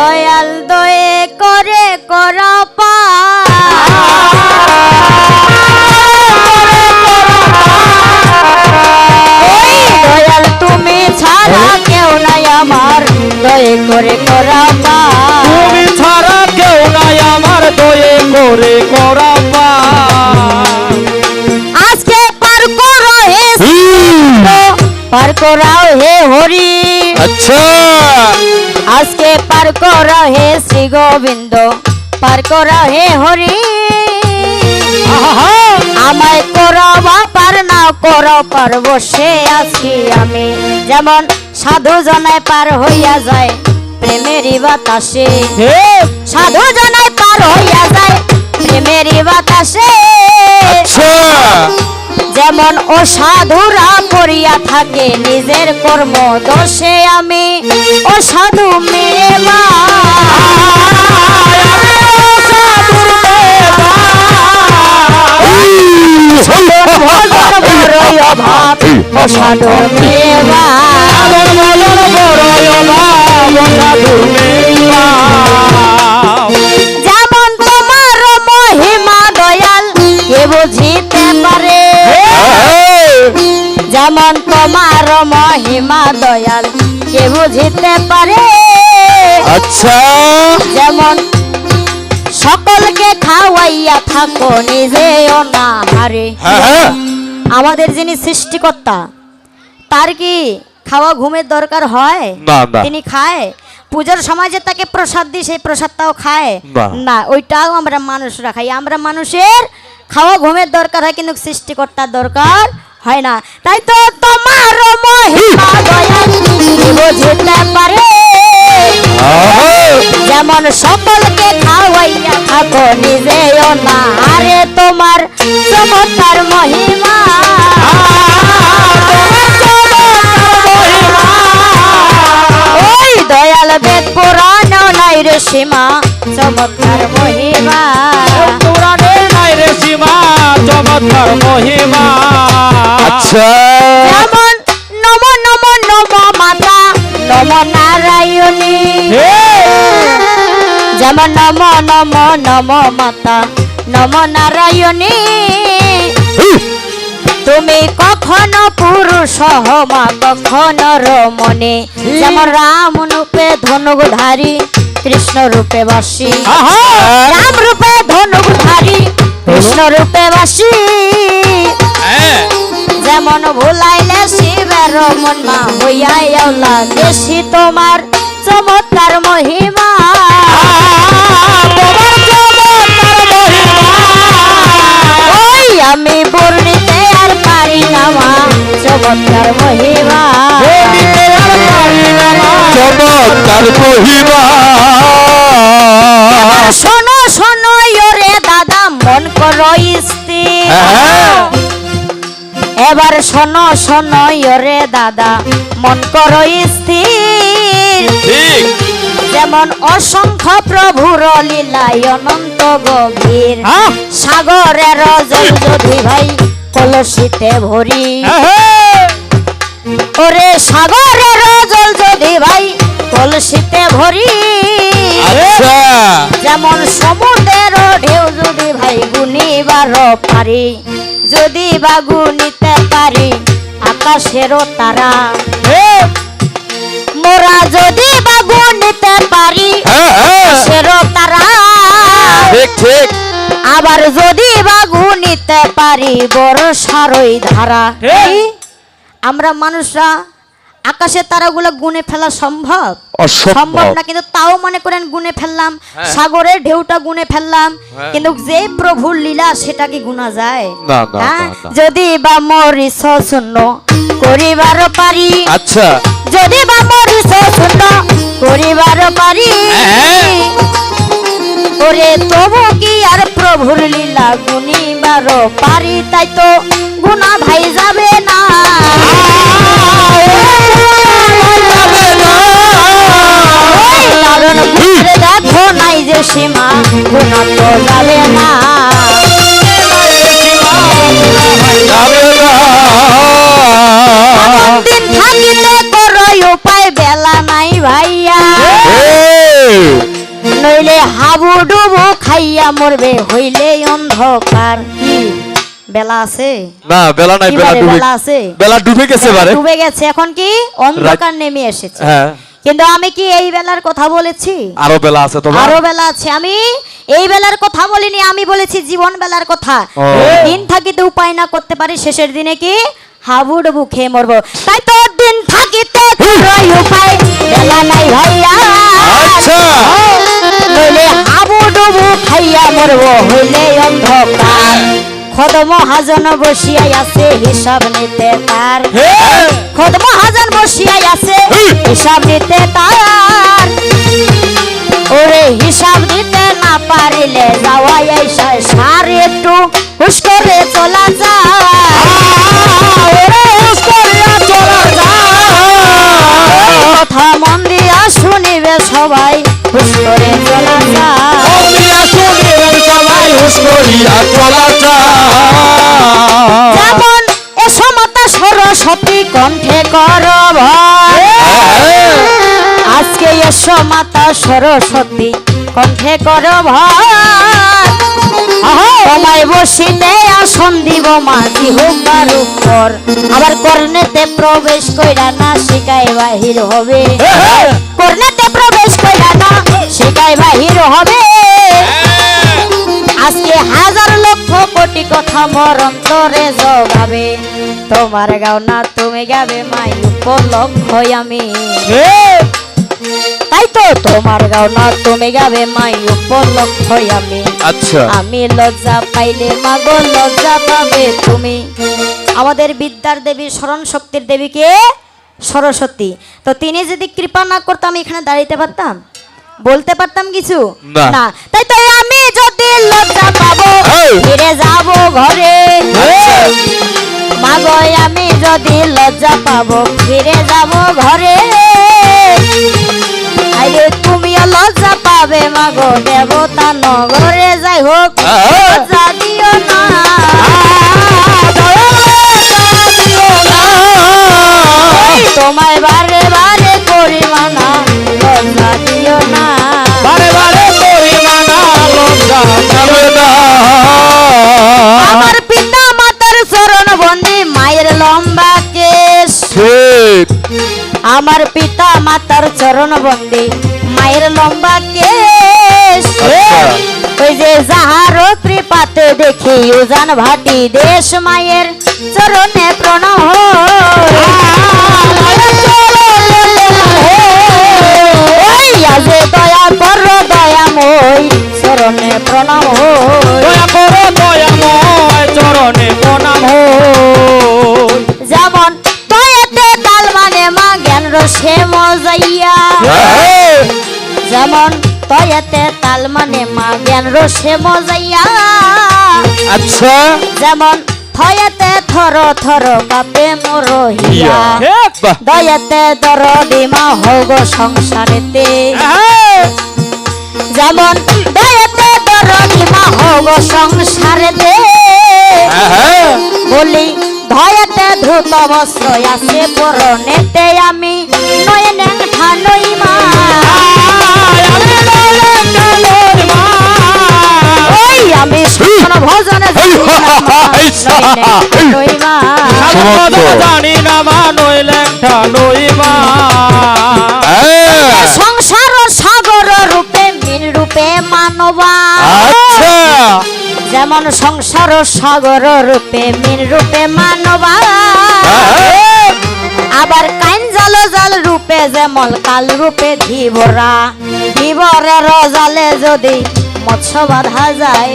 দয়াল দয়ে করে করা দয়াল তুমি ছাড়া কেউ নাই আমার দয়ে করে করা তুমি ছাড়া কেউ নাই আমার দয়ে করে করা আজকে পার করো হে পার করাও হে হরি। আচ্ছা আজকে পার করো হে শ্রী গোবিন্দ পার করো হে হরি। আমায় করো বা পার না করো পার বসে আছি আমি। যেমন সাধু জনায় পার হইয়া যায় প্রেমেরই বাতাসে, সাধু জনায় পার হইয়া যায় প্রেমেরই বাতাসে। যেমন ও সাধুরা করিয়া থাকে নিজের কর্ম দোষে, আমি ও সাধু মেরে মা ও সাধু মেরে মা যেমন তোমার মহিমা দয়াল কে বুঝিতে পারে, যেমন তোমার মহিমা দয়াল কে বুঝিতে পারে। আচ্ছা যেমন সকলকে খাওয়াইয়া থাকো নিজেও না হারে। আমাদের যিনি সৃষ্টিকর্তা তার কি খাওয়া ঘুমের দরকার হয়? তিনি খায়। পূজার সময় যে তাকে প্রসাদ দিই সেই প্রসাদটাও খায় না, ওইটাও আমরা মানুষরা খাই। আমরা মানুষের খাওয়া ঘুমের দরকার হয় কিন্তু সৃষ্টিকর্তার দরকার হয় না। তাই তো তোমার মহিমা দয়াল বুঝিতে পারে। যেমন সকলকে খাওয়াইয়া থাকো নিজেও না হারে, তোমার চমৎকার মহিমা ওই দয়াল বেদ পুরাণ নাই রে সীমা চমৎকার মহিমা, পুরাণে নাই রে সীমা চমৎকার মহিমা। আচ্ছা যেমন নম নম নম মাতা নম নারায়ণী, যেমন নম নম নম মাতা নম নারায়ণী। তুমি কখনো পুরুষ হমা কখনো রমণী, যেমন রাম রূপে ধনুকধারী কৃষ্ণ রূপে বাসী, রাম রূপে ধনুকধারী কৃষ্ণ রূপে বাসী। যেমন ভুলাইলে শিবের মনমা হইয়াও লাগেছি তোমার চমৎকার মহিমা, ওই আমি বর্ণিতে আর পারি না মা চমৎকার মহিমা, চমৎকার মহিমা। শোনো শোনো রে দাদা মন করো স্থির, এবার শোনো শোনো রে দাদা মন করো স্থির। যেমন অসংখ্য প্রভুর লীলায় অনন্ত গভীর, সাগরের জল যদি ভাই কলসিতে ভরি, ওরে সাগরের জল যদি ভাই কলসিতে ভরি। যেমন সমুদ্রের ঢেউ যদি ভাই গুনিবার পারি, যদি বা গুনিতে পারি আকাশেরও তারা, মোরা যদি বা গুনিতে পারি আকাশেরও তারা, আবার যদি বা গুনিতে পারি বর্ষারই ধারা। আমরা মানুষরা আকাশের তারাগুলো গুনে ফেলা সম্ভব? সম্ভব না, কিন্তু তাও মনে করেন গুনে ফেললাম। সাগরের ঢেউটা গুনে ফেললাম, কিন্তু যে প্রভুর লীলা সেটা কি গুনা যায়? যদি বা মরিস শূন্য করিবার পারি, আচ্ছা যদি বা মরিস শূন্য করিবার পারি, ওরে তবু কি আর প্রভুর লীলা গুনিবার পারি? তাই তো গুনা ভাই যাবে না, কারণ দেখো নাই যে সীমা গুনা তো যাবে না। দিন থাকিতে করো উপায় বেলা নাই ভাইয়া, হাবুডুবু খাইয়া মরবে হইলে অন্ধকার। কি বেলা আছে? না বেলা নাই, কি বেলা বলে, ডুবে, বেলা আছে? বেলা ডুবে গেছে বারে। ডুবে গেছে, এখন কি অন্ধকার নেমে এসেছে। হ্যাঁ কিন্তু আমি কি এই বেলার কথা বলেছি? আরো বেলা আছে তোমার। আরো বেলা আছে। আমি এই বেলার কথা বলিনি, আমি বলেছি জীবন বেলার কথা। ও। দিন থাকিতে উপায় না করতে পারি, শেষের দিনে কি হাবুডুবু খেয়ে মরবো। তাই তো দিন থাকিতে কোনো উপায় বেলা নাই ভাইয়া, আচ্ছা নইলে হাবুডুবু খাইয়া মরবো হইলে অন্ধকার। খোদ মহাজন বসিয়াই আছে হিসাব নিতে তার, খোদ মহাজন বসিয়াই আছে হিসাব নিতে তার। ওরে হিসাব দিতে না পারিলে যাওয়াই আইসা সার, একটু হুশ করে চলা যায়, ওরে হুশ করিয়া চলা যায়। কথা মন দিয়া শুনিবে সবাই, হুশ করে চলা যায়। যেমন এসো মাতা সরস্বতী কণ্ঠে কর ভয়, আজকে এসো মাতা সরস্বতী কণ্ঠে কর ভয়। তোমায় বসিতে আসন দিব মাঝি হুকার উপর, আবার কর্ণেতে প্রবেশ কইরা না শিকায় বাহির হবে, কর্ণেতে প্রবেশ কইরা না শিকায় বাহির হবে। আজকে হাজার লক্ষ কোটি কথা মোর অন্তরে জগাবে, তোমার গাও না তুমি গাবে মাই উপলক্ষ আমি। তাই তো তোমার গাও না তুমি গাবে মাই উপলক্ষ আমি। আচ্ছা আমি লজ্জা পাইলে মাগো লজ্জা পাবে তুমি। আমাদের বিদ্যার দেবী স্মরণ শক্তির দেবীকে সরস্বতী, তো তিনি যদি কৃপা না করতাম এখানে দাঁড়াইতে পারতাম, বলতে পারতাম কিছু না। তাই তো আমি যদি লজ্জা পাবো ফিরে যাব ঘরে, মাগো আমি যদি লজ্জা পাবো ফিরে যাব ঘরে। আরে তুমিও লজ্জা পাবে মাগো দেবতা নগরে, যাই হোক লজ্জা দিও না, তোমায় বারে বারে করি মানা, লজ্জা দিও না, বারে বারে করি মানা, লজ্জা দিও না। আমার পিতা মাতার চরণ বন্দি মায়ের লম্বা কেশ, ঠিক আমার পিতা মাতার চরণ বন্দি মায়ের লম্বা কেশ। ওই যে যাহার কৃপাতে দেখি উজান ভাটি দেশ, মায়ের চরণে প্রণাম দয়া কর দয়াময় চরণে প্রণাম, দয়া করো দয়াময় চরণে প্রণাম হোক। যেমন দয়াতে তাল মানে মা জ্ঞান রসে মজাইয়া, যেমন দয়াতে তাল মানে মা জ্ঞান রসে মজাইয়া। আচ্ছা যেমন থয়াতে থর থর কাপে মরহিয়া, দয়াতে দরদি মা হোগ সংসারেতে। যেমন দয়াতে দরদি মা হোগ সংসারেতে, বলি ধয়াতে দ্রুত বস্ত্র আছে পরনেতে, আমি নয়নে ঠানই মা, ওই আমি সুখন ভজনে জানি না মা নইলে ঠানই মা। সংসার সাগর রূপে মীন রূপে মানবা, যেমন সংসার সাগর রূপে মীন রূপে মানবা। আবার কাইন জাল জাল রূপে যেমন কাল রূপে ধীবরা, ধীবরের জালে যদি মৎস্য বাঁধা যায়,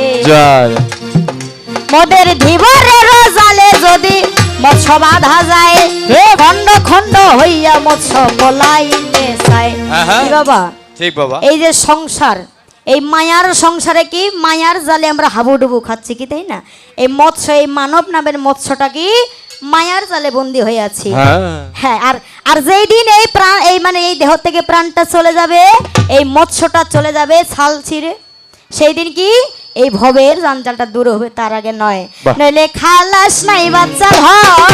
মোদের ধীবরের জালে যদি মৎস্য বাঁধা যায়, খণ্ড খণ্ড হইয়া মৎস্য পলাইতে চায়। কি বাবা? ঠিক বাবা। এই যে সংসার, এই মায়ার সংসারে কি মায়ার জালে আমরা হাবুডুবু খাচ্ছি কি, তাই না? এই মৎস্য, এই মানব নামের মৎস্যটা কি মায়ার জালে বন্দী হয়ে আছি। হ্যাঁ, আর আর যেই দিন এই প্রাণ, এই মানে এই দেহ থেকে প্রাণটা চলে যাবে, এই মৎস্যটা চলে যাবে ছাল ছিঁড়ে, সেই দিন কি এই ভবের জঞ্জালটা দূর হবে, তার আগে নয়। নইলে খালাস নাই বাচ্চা ধর,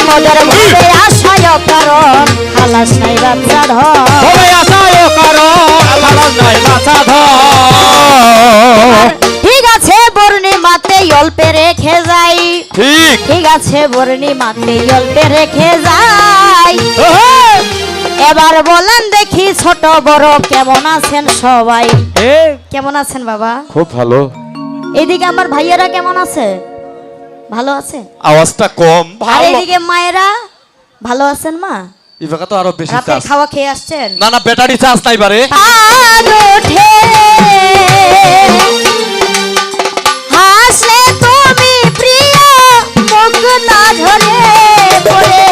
মদের ভবে আশায় কারণ খালাস নাই বাচ্চা ধর সবাই আসায় কারণ আমার নাই বাঁচা ধর ঠিক আছে বর্ণিমাতে অল্পে রেখে যাই ঠিক ঠিক আছে বর্ণিমাতে অল্পে রেখে যাই এবার বলেন দেখি ছোট বড় কেমন আছেন সবাই কেমন আছেন বাবা খুব ভালো এদিকে আমার ভাইয়েরা কেমন আছে ভালো আছে আওয়াজটা কম আর ভালো এদিকে মায়েরা ভালো আছেন মা ইভাকা তো আরো বেশি রাতে চার্জ খাওয়া খেয়ে আসছেন না না ব্যাটারি চার্জ নাই বারে আর ওঠে হাসলে তুমি প্রিয় মুখ না ঝরে পড়ে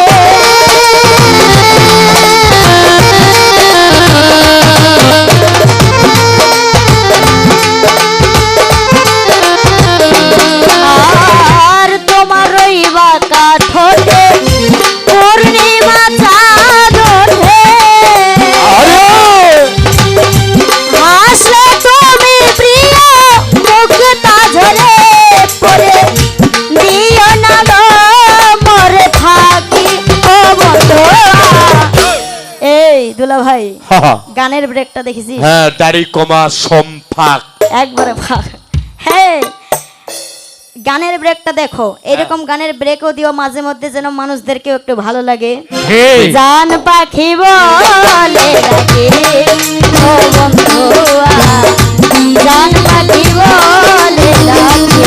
আর তোমার ওই বাঁকা ঠোঁটে পূর্ণিমা চাঁদ ওঠে হাসলে তুমি প্রিয় মুখটা ঝরে পড়ে দিও না গো মরে থাকি ও বন্ধু এই দুলা ভাই গানের ব্রেকটা দেখেছিস হ্যাঁ দাড়ি কমা সম্পাক একবারে ভাগ হ্যাঁ গানের ব্রেকটা দেখো এরকম গানের ব্রেকও দিও মাঝে মধ্যে যেন মানুষদেরকেও একটু ভালো লাগে জান পাখি বলে ডাকে ও বন্ধুয়া জান পাখি বলে ডাকে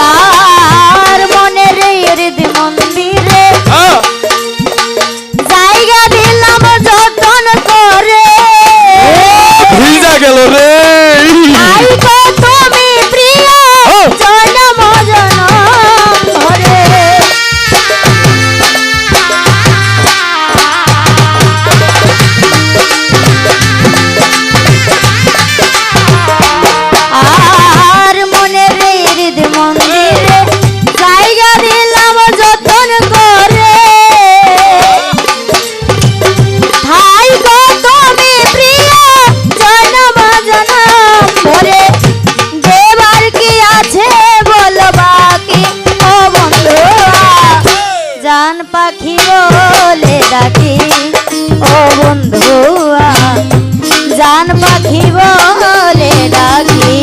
আর মনের হৃদ মন্দিরে জায়গা দিলাম যতন করে ভিজা গেল রে আই গো তুমি প্রিয় জনম জনম ধরে আর মনের হৃদ মন্দিরে জায়গা দিলাম যতন করে হাই গো তুমি প্রিয় জনম জনম ধরে দেবার কি আছে বলো বাকি ও বন্ধুয়া জান পাখি বলে ডাকি ও বন্ধুয়া জান পাখি বলে ডাকি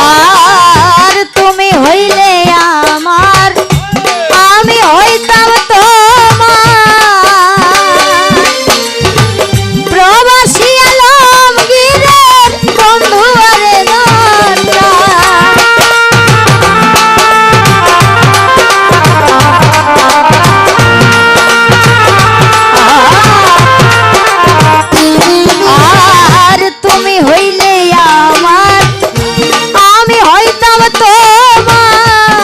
আর তুমি হইলে আমার আমি হইতাম তোমার প্রবাসী আলমগীরের বন্ধু আরে আর তুমি হইলে আমার আমি হইতাম তোমার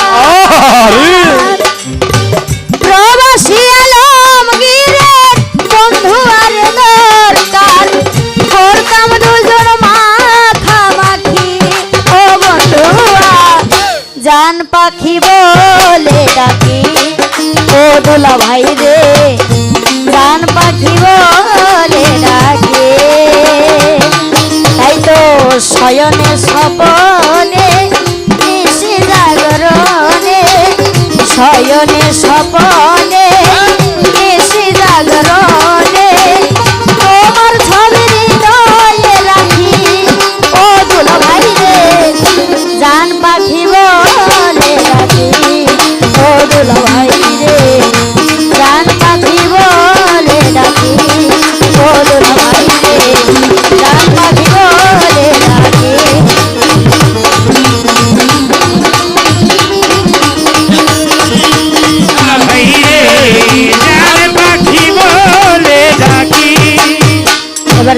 প্রবাসী আলমগীরের বন্ধু আর দরকার করতাম দুজন মাখামাখি ও বন্ধুয়া জান পাখি বলে ডাকি ও দোলা ভাই রে জান পাখি বলে ডাকে তাই তো শয়নে স্বপনে নিশি জাগরণে শয়নে স্বপনে নিশি জাগরণে তোমার ছবি হৃদয়ে রাখি ও দুলা ভাই রে জান পাখি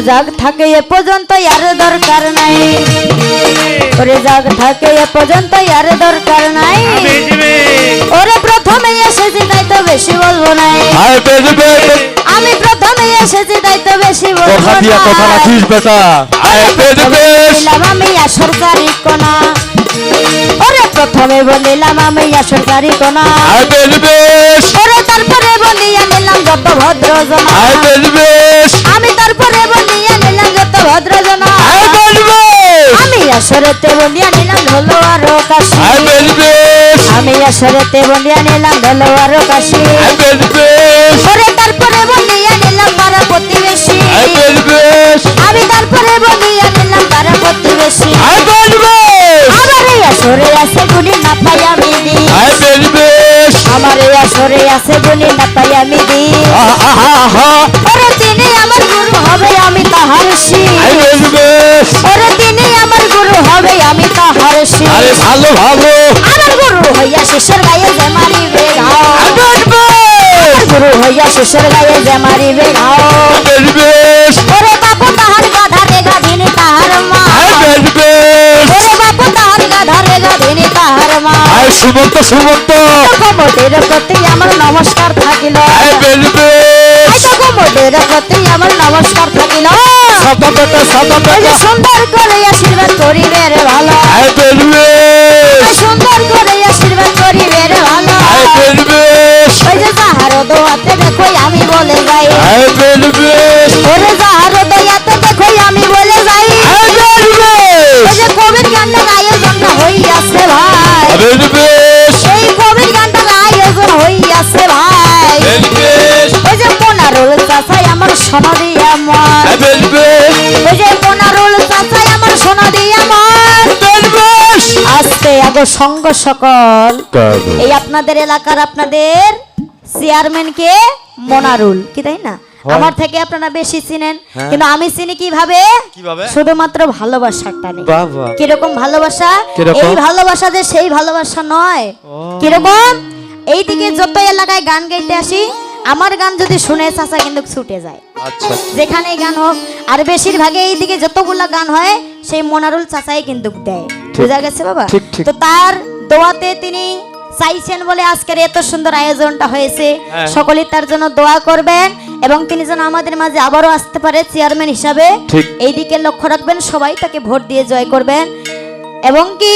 জাগ থাকে এ পর্যন্ত আর দরকার নাই, ওরে জাগ থাকে এ পর্যন্ত আর দরকার নাই, ওরে প্রথমে এসেছি তাই তো বেশি বলবো নাই, আমি প্রথমে এসেছি তাই তো বেশি বলবো না, বলিলাম আমি সরকারি কোনা, ওরে প্রথমে বলিলাম আমি সরকারি কোনা, ওরে তারপরে বলিয়া নিলাম যত ভদ্র জনা, আমি তারপরে বলিয়া নিলাম যত ভদ্র জনা, আমি আসরেতে বলিয়া নিলাম ঢোলো আর কাশি, আমি আসরেতে বলিয়া নিলাম ঢোলো আর কাশি, ওরে তারপরে বলিয়া নিলাম পাড়া প্রতিবেশী, আমি তারপরে বলিয়া নিলাম পাড়া প্রতিবেশী, আমার এই আসরে আছে গুলি না পাই আমি দি, আমার এই আসরে আছে গুলি না পাই আমি দি, ওরে তিনি আমার গুরু হবে আমি তাহার শির, ওরে তিনি আমার গুরু হবে আমি তাহার শির, ভালো ভালো আমার গুরু হইয়া শেষের গায়ে যে মারিবে ঘাও, আমার গুরু হইয়া শেষের গায়ে যে মারিবে ঘাও, ওরে বাপু তাহার গাধা রে গাধিনী তাহার মা, ওরে বাপু তাহার গাধা রে গাধিনী তাহার মা, সুমন্ত সুমন্ত কোমরের প্রতি আমার নমস্কার থাকিল, কোমরের প্রতি আমার নমস্কার থাকিল, ওই যে সুন্দর করে আশীর্বাদ করিবে রে ভালো, সুন্দর করে আশীর্বাদ করিবে রে ভালো, ওই যে যাহার দোয়াতে দেখো আমি বলে যাই, ওরে যাহার দোয়াতে দেখো আমি বলে যাই, ওই যে কবির গানটার আয়োজনটা হইয়াছে ভাই, এই কবির গানটার আয়োজন হইয়াছে ভাই, ওই যে পোনারুল চাচাই আমার সোনা দিয়া আমার, ওই যে পোনারুল চাচাই আমার সোনা দিয়া আমার, আজকে আগো সঙ্গ সকল এই আপনাদের এলাকার আপনাদের চেয়ারম্যানকে মোনারুল কি তাই না, আমার থেকে আপনারা বেশি চিনেন, কিন্তু আমি চিনি কিভাবে, শুধুমাত্র ভালোবাসার টানে, কিরকম ভালোবাসা, এই ভালোবাসা যে সেই ভালোবাসা নয়, কিরকম এইদিকে যত এলাকায় গান গাইতে আসি আমার গান যদি শুনে চাচা কিন্তু ছুটে যায়, যেখানে গান হোক, আর বেশিরভাগে এইদিকে যতগুলা গান হয় সেই মোনারুল চাচাই কিন্তু দেয়, বুঝা গেছে বাবা, তো তার দোয়াতে তিনি চাইছেন বলে আজকের এত সুন্দর আয়োজনটা হয়েছে, সকলেই তার জন্য দোয়া করবেন এবং তিনি যেন আমাদের মাঝে আবারও আসতে পারে চেয়ারম্যান হিসাবে, এই দিকে লক্ষ্য রাখবেন, সবাই তাকে ভোট দিয়ে জয় করবেন, এবং কি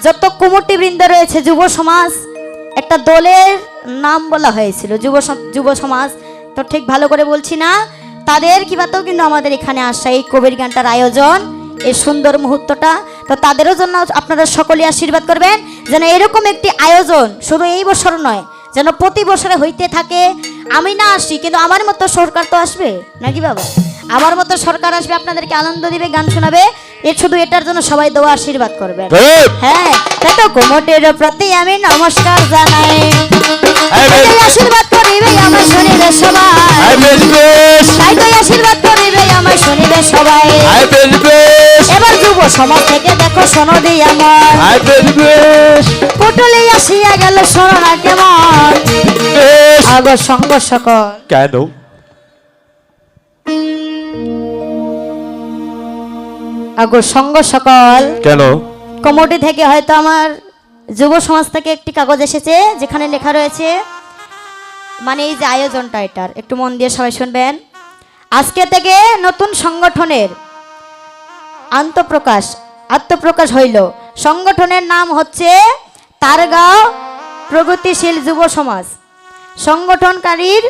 যত কমিটি বৃন্দ রয়েছে যুব সমাজ, একটা দলের নাম বলা হয়েছিল যুব সমাজ, তো ঠিক ভালো করে বলছি না, তাদের কিবাতেও কিন্তু আমাদের এখানে আসা এই কবির গানটার আয়োজন, এই সুন্দর মুহূর্তটা, তো তাদেরও জন্য আপনারা সকলে আশীর্বাদ করবেন যেন এরকম একটি আয়োজন শুধু এই বছর নয়, যেন প্রতি বছরে হইতে থাকে, আমি না আসি কিন্তু আমার মতো সরকার তো আসবে নাকি বাবা, আমার মতো সরকার আসবে আপনাদেরকে আনন্দ দিবে, গান শোনাবে, শুধু এটার জন্য সবাই দোয়া আশীর্বাদ করবেন, হ্যাঁ তাই তো কোমরের প্রতি আমি নমস্কার জানাই, আশীর্বাদ করিবে আমার শরীরে সবাই, তাই তো আশীর্বাদ করিবে আমার শরীরে সবাই, এবার যুব সমাজ থেকে দেখো শোনো দি আমার, পুটুলি আসিয়া গেল শোনো না কেমন, আগর সঙ্গ সকল কেন আগর সঙ্গ সকল কেন কমিটি থেকে হয়তো আমার যুব সমাজ থেকে একটি কাগজ এসেছে যেখানে লেখা রয়েছে, মানে এই যে আয়োজনটা এটার একটু মন দিয়ে সবাই শুনবেন, আজকে থেকে নতুন সংগঠনের আত্মপ্রকাশ হইল, সংগঠনের নাম হচ্ছে তারগাঁও প্রগতিশীল যুব সমাজ, সংগঠনকারীর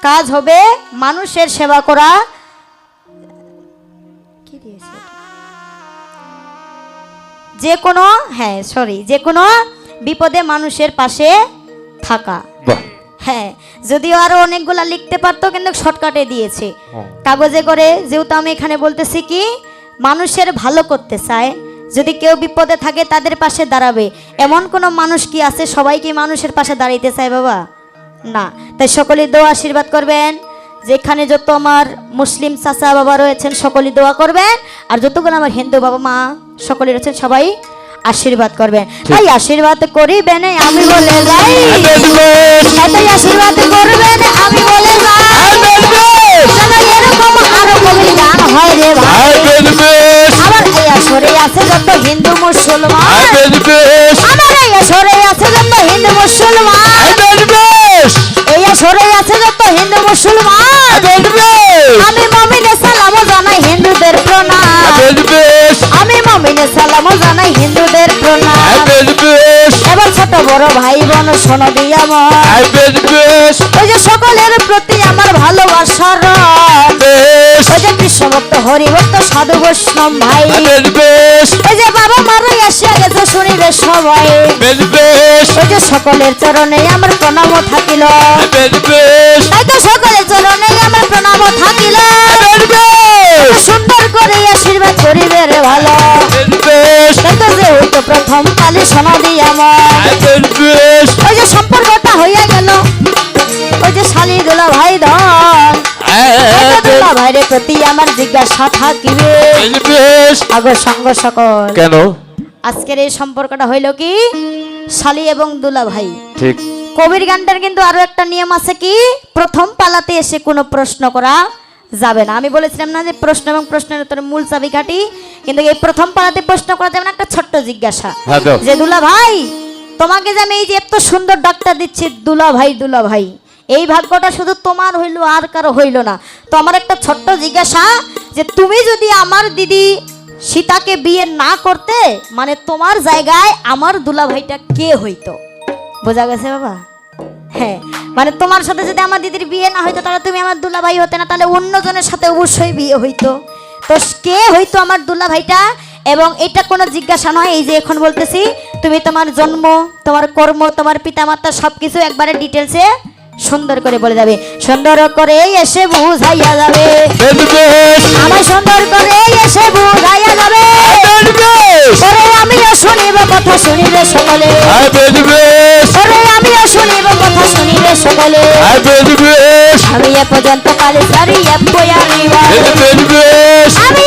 কাজ হবে মানুষের সেবা করা, যে কোনো বিপদে মানুষের পাশে থাকা, হ্যাঁ যদিও আরো অনেকগুলা লিখতে পারতো কিন্তু শর্টকাটে দিয়েছে কাগজে করে, যেহেতু আমি এখানে বলতেছি কি মানুষের ভালো করতে চায়, যদি কেউ বিপদে থাকে তাদের পাশে দাঁড়াবে, এমন কোনো মানুষ কি আছে সবাই কি মানুষের পাশে দাঁড়াইতে চায় বাবা, না, তাই সকলেই দোয়া আশীর্বাদ করবেন, যেখানে যত আমার মুসলিম চাচা বাবা রয়েছেন সকলেই দোয়া করবেন, আর যতগুলো আমার হিন্দু বাবা মা সকলেই রয়েছেন সবাই আশীর্বাদ করবেন, তাই আশীর্বাদ করিবেন আমি বলে যাই, তাই আশীর্বাদ করবেন আমি বলে যাই, এরকম আরো কবির গান হয় রে ভাই আয় বেশ বেশ আমার এই আসরে আছে যত হিন্দু মুসলমান আয় বেশ বেশ আমার এই আসরে আছে যত হিন্দু মুসলমান আয় বেশ বেশ এই আসরে আছে যত হিন্দু মুসলমান আয় বেশ বেশ আমি মমিনে সালাম জানাই হিন্দুদের প্রণাম আয় বেশ বেশ আমি মমিনে সালাম জানাই হিন্দুদের প্রণাম আয় বেশ বেশ এবার ছোট বড় ভাই বোন শোনো দিয়া মন আয় বেশ বেশ ওই যে সকলের প্রতি আমার ভালোবাসার রং বেশ ওই যে কৃষ্ণ ভক্ত হরি ভক্ত সাধু বৈষ্ণব ভাই আয় বেশ বেশ ওই যে বাবা মারাই আসিয়া গেছে শুনিবে সবাই বেশ বেশ ওই যে সকলের চরণে আমার প্রণাম থাকিল আয় বেশ বেশ তাই তো সকলের চরণে আমার প্রণাম থাকিল বেশ বেশ সুন্দর করে আশীর্বাদ করিবে রে ভালো বেশ বেশ তাই তো যেহেতু প্রথম কালে শোনা দিয়া আমার আয় বেশ বেশ ওই যে সম্পর্কটা হইয়া গেল ওই যে শালি দুলা ভাই ধন ওই যে দুলা ভাইয়ের প্রতি আমার জিজ্ঞাসা থাকিবে বেশ বেশ আগর সঙ্গ সকল কেন আজকের এই সম্পর্কটা হইল কি শালি এবং দুলা ভাই ঠিক কবির গানটার কিন্তু আরো একটা নিয়ম আছে কি প্রথম পালাতে এসে কোনো প্রশ্ন করা যাবে না আমি বলেছিলাম না যে প্রশ্ন এবং প্রশ্নের উত্তরে মূল চাবিকাঠি কিন্তু এই প্রথম পালাতে প্রশ্ন করা যাবে না একটা ছোট্ট জিজ্ঞাসা হ্যাঁ দাও যে দুলা ভাই তোমাকে যে আমি এই যে এত সুন্দর ডাক্তার দিচ্ছি দুলা ভাই এই ভাগ্যটা শুধু তোমার হইল আর কারো হইল না তো আমার একটা ছোট্ট জিজ্ঞাসা যে তুমি যদি আমার দিদি সীতাকে বিয়ে না করতে মানে তোমার জায়গায় আমার দুলা ভাইটা কে হইতো বোঝা গেছে বাবা হ্যাঁ মানে তোমার সাথে যদি আমার দিদির বিয়ে না হইতো তাহলে তুমি আমার দুলা ভাই হতে না তাহলে অন্যজনের সাথে অবশ্যই বিয়ে হইতো তো কে হইতো আমার দুলা ভাইটা এবং এটা কোনো জিজ্ঞাসা নয় এই যে এখন বলতেছি তুমি তোমার জন্ম তোমার কর্ম তোমার পিতামাতা সবকিছু একবারে ডিটেলসে সুন্দর করে বলে যাবে সুন্দর করে এসে বুঝাইয়া যাবে বেশ বেশ আমায় সুন্দর করে এসে বুঝাইয়া যাবে বেশ বেশ ওরে আমিও শুনিব কথা শুনিবে সকলে আয় বেশ বেশ ওরে আমিও শুনিব কথা শুনিবে সকলে আয় বেশ বেশ আমি এ পর্যন্ত কালে সারি বয়ারিবা বেশ বেশ আমি